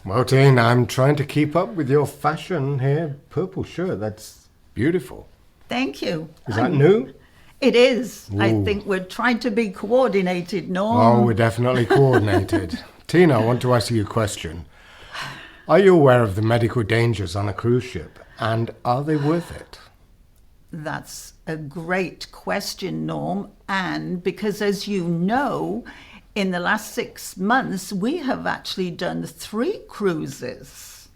Well, Tina, I'm trying to keep up with your fashion here. Purple shirt, that's beautiful. Thank you. Is that new? It is. I Ooh. think we're trying to be coordinated, Oh, Norm. we're definitely coordinated. Tina, I want to ask you a question. Are you aware of the medical dangers on a cruise ship? And are they worth it? That's a great question, Norm. And because, as you know, in the last 6 months, we have actually done 3 cruises.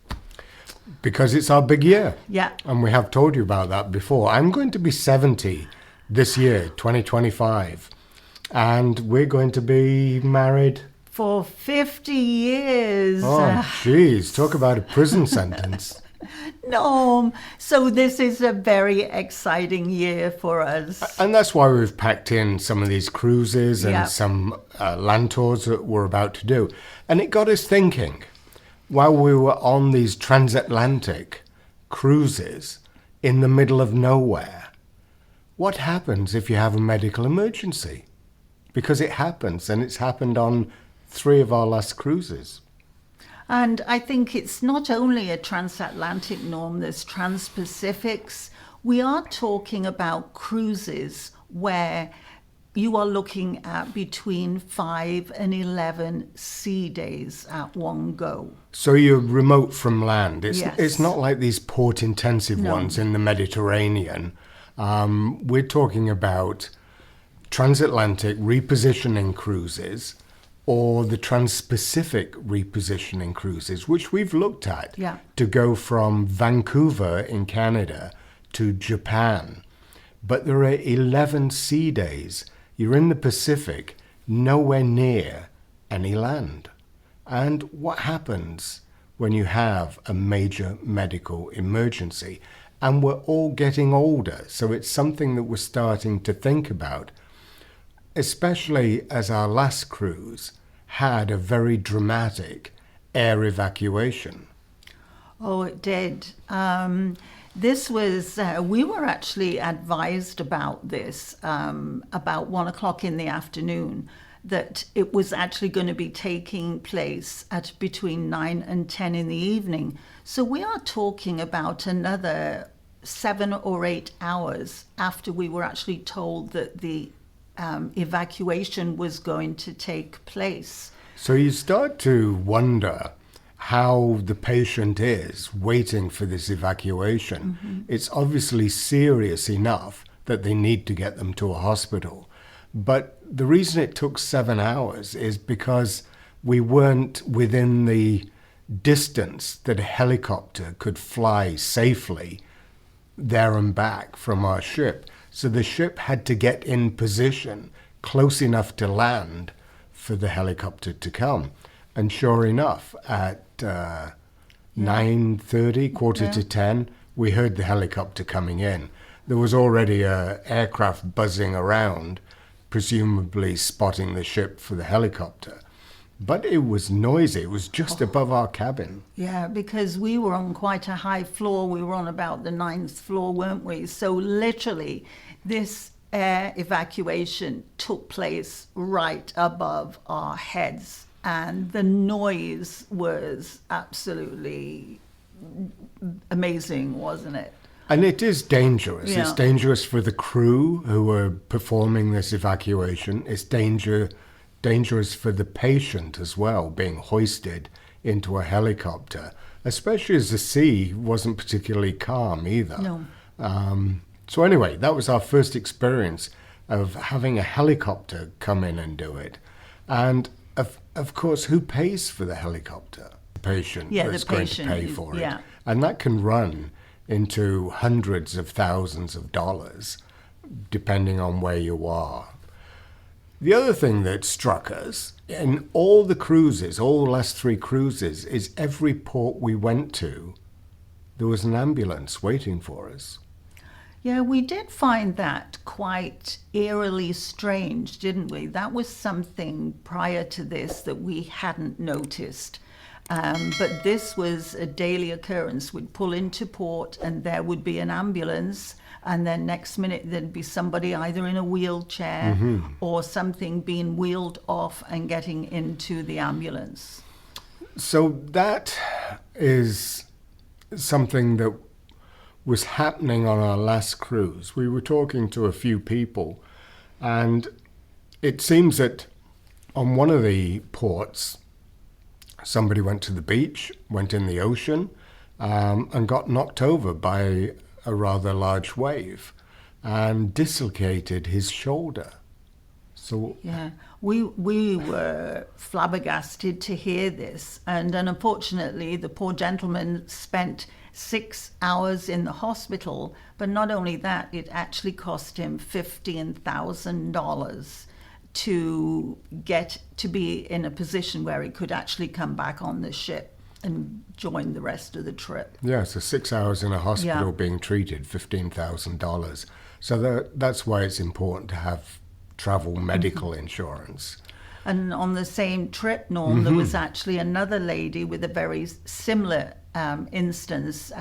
Because it's our big year. Yeah. And we have told you about that before. I'm going to be 70 this year, 2025. And we're going to be married. For 50 years. Oh, jeez. Talk about a prison sentence. Norm. So this is a very exciting year for us. And that's why we've packed in some of these cruises and Yeah. some land tours that we're about to do. And it got us thinking, while we were on these transatlantic cruises in the middle of nowhere, what happens if you have a medical emergency? Because it happens, and it's happened on 3 of our last cruises. And I think it's not only a transatlantic, Norm, there's trans-Pacifics. We are talking about cruises where you are looking at between 5 and 11 sea days at one go. So you're remote from land. Yes. It's not like these port-intensive No. ones in the Mediterranean. We're talking about transatlantic repositioning cruises or the trans-Pacific repositioning cruises, which we've looked at, Yeah. to go from Vancouver in Canada to Japan. But there are 11 sea days. You're in the Pacific, nowhere near any land. And what happens when you have a major medical emergency? And we're all getting older, so it's something that we're starting to think about, especially as our last cruise had a very dramatic air evacuation. Oh, it did. This was, we were actually advised about this about 1 o'clock in the afternoon, that it was actually going to be taking place at between 9 and 10 in the evening. So we are talking about another 7 or 8 hours after we were actually told that the evacuation was going to take place. So you start to wonder how the patient is waiting for this evacuation. Mm-hmm. It's obviously serious enough that they need to get them to a hospital. But the reason it took 7 hours is because we weren't within the distance that a helicopter could fly safely there and back from our ship. So the ship had to get in position close enough to land for the helicopter to come. And sure enough, at 9:30, quarter to 10, we heard the helicopter coming in. There was already an aircraft buzzing around, presumably spotting the ship for the helicopter. But it was noisy. It was just above our cabin. Yeah, because we were on quite a high floor. We were on about the 9th floor, weren't we? So literally, this air evacuation took place right above our heads. And the noise was absolutely amazing, wasn't it? And it is dangerous. Yeah. It's dangerous for the crew who are performing this evacuation. It's dangerous for the patient as well, being hoisted into a helicopter, especially as the sea wasn't particularly calm either. No. So anyway, that was our first experience of having a helicopter come in and do it. And of course, who pays for the helicopter? The patient Yeah, that's the going patient to pay is- for it. yeah. And that can run into hundreds of thousands of dollars, depending on where you are. The other thing that struck us in all the cruises, all the last 3 cruises, is every port we went to, there was an ambulance waiting for us. Yeah, we did find that quite eerily strange, didn't we? That was something prior to this that we hadn't noticed. But this was a daily occurrence. We'd pull into port and there would be an ambulance, and then next minute there'd be somebody either in a wheelchair or something being wheeled off and getting into the ambulance. So that is something that was happening on our last cruise. We were talking to a few people, and it seems that on one of the ports, somebody went to the beach, went in the ocean, and got knocked over by a rather large wave and dislocated his shoulder. So Yeah, we were flabbergasted to hear this, and unfortunately, the poor gentleman spent 6 hours in the hospital. But not only that, it actually cost him $15,000 to get to be in a position where he could actually come back on the ship and join the rest of the trip. yeah, so 6 hours in a hospital Yeah. being treated, $15,000. So that's why it's important to have travel medical insurance. And on the same trip, Norm, there was actually another lady with a very similar instance.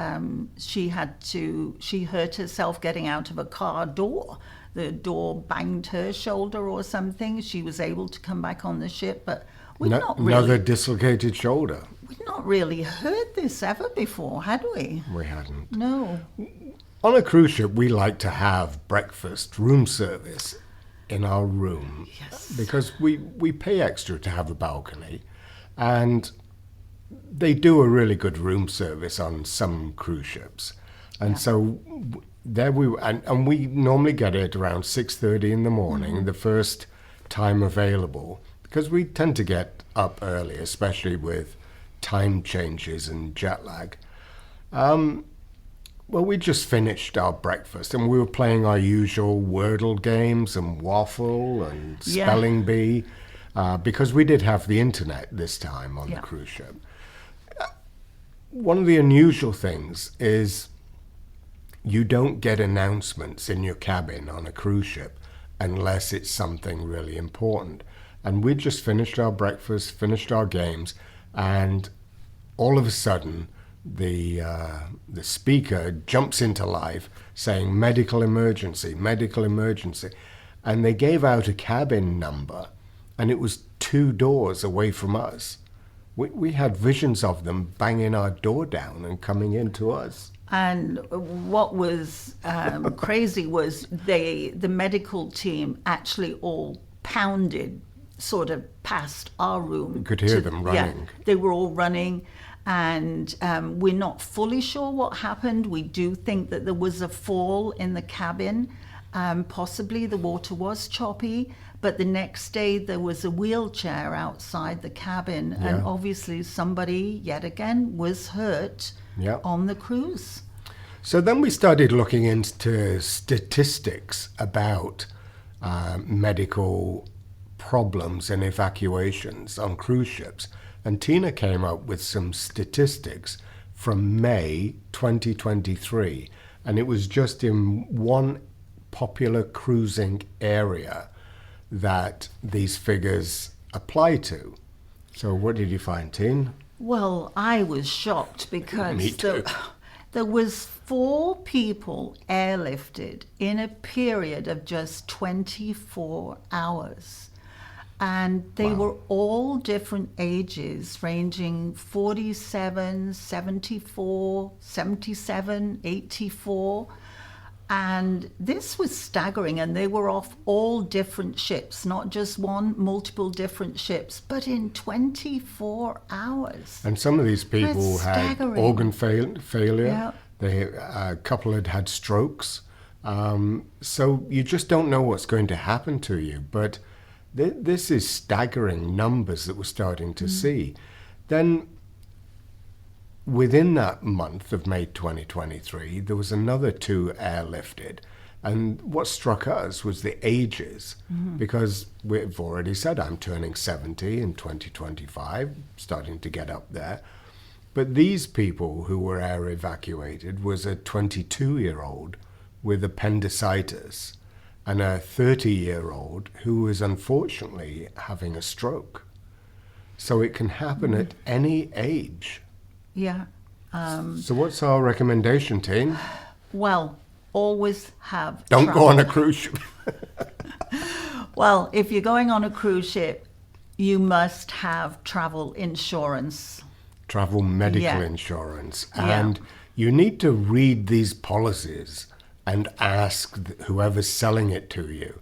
She hurt herself getting out of a car door. The door banged her shoulder or something. She was able to come back on the ship, but Another dislocated shoulder. we'd not really heard this ever before, had we? We hadn't. No. On a cruise ship, we like to have breakfast, room service in our room. Yes. Because we pay extra to have a balcony. And they do a really good room service on some cruise ships. And so there we were, and we normally get it around 6:30 in the morning, the first time available, because we tend to get up early, especially with time changes and jet lag. Well, we just finished our breakfast and we were playing our usual Wordle games and Waffle and Yeah. Spelling Bee, because we did have the internet this time on Yeah. the cruise ship. One of the unusual things is you don't get announcements in your cabin on a cruise ship unless it's something really important. And we just finished our breakfast, finished our games, and all of a sudden the speaker jumps into life saying medical emergency, medical emergency. And they gave out a cabin number, and it was 2 doors away from us. We had visions of them banging our door down and coming into us. And what was crazy was the medical team actually all pounded sort of past our room. You could hear them running. Yeah, they were all running, and we're not fully sure what happened. We do think that there was a fall in the cabin. Possibly the water was choppy, but the next day there was a wheelchair outside the cabin, and Yeah. obviously somebody yet again was hurt Yeah. on the cruise. So then we started looking into statistics about medical problems and evacuations on cruise ships. And Tina came up with some statistics from May 2023. And it was just in one popular cruising area that these figures apply to. So what did you find, Tina? Well, I was shocked because Me too. there was 4 people airlifted in a period of just 24 hours. And they Wow. were all different ages, ranging 47, 74, 77, 84. And this was staggering, and they were off all different ships, not just one, multiple different ships, but in 24 hours. And some of these people That's had staggering. organ failure. Yeah. A couple had strokes. So you just don't know what's going to happen to you. But this is staggering numbers that we're starting to see. Then within that month of May 2023, there was another 2 airlifted. And what struck us was the ages, because we've already said I'm turning 70 in 2025, starting to get up there. But these people who were air evacuated was a 22-year-old with appendicitis and a 30-year-old who was unfortunately having a stroke. So it can happen at any age. Yeah. So what's our recommendation, Teen? Well, always have Don't travel. go on a cruise ship. Well, if you're going on a cruise ship, You must have travel insurance. Travel medical Yeah. insurance. Yeah. And you need to read these policies and ask whoever's selling it to you,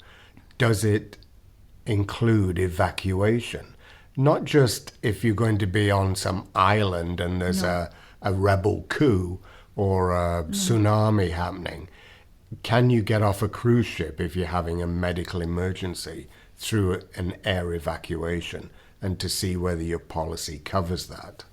does it include evacuation? Not just if you're going to be on some island and there's a rebel coup or a tsunami happening. Can you get off a cruise ship if you're having a medical emergency through an air evacuation, and to see whether your policy covers that?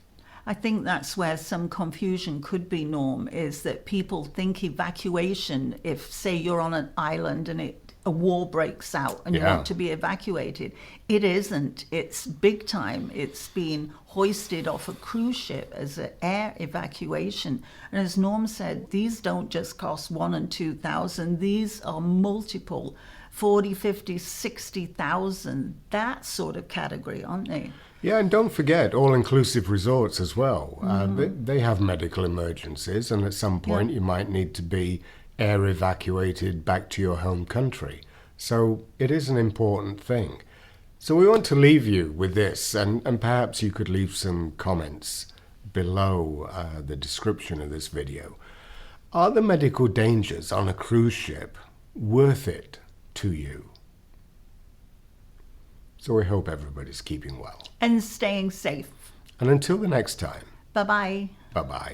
I think that's where some confusion could be, Norm, is that people think evacuation, if, say, you're on an island and a war breaks out and you Yeah. want to be evacuated, it isn't. It's big time. It's been hoisted off a cruise ship as an air evacuation. And as Norm said, these don't just cost 1,000 and 2,000. These are multiple 40, 50, 60,000, that sort of category, aren't they? Yeah, and don't forget all-inclusive resorts as well. They have medical emergencies, and at some point you might need to be air evacuated back to your home country. So it is an important thing. So we want to leave you with this, and perhaps you could leave some comments below the description of this video. Are the medical dangers on a cruise ship worth it to you? So we hope everybody's keeping well. And staying safe. And until the next time, Bye-bye. bye-bye.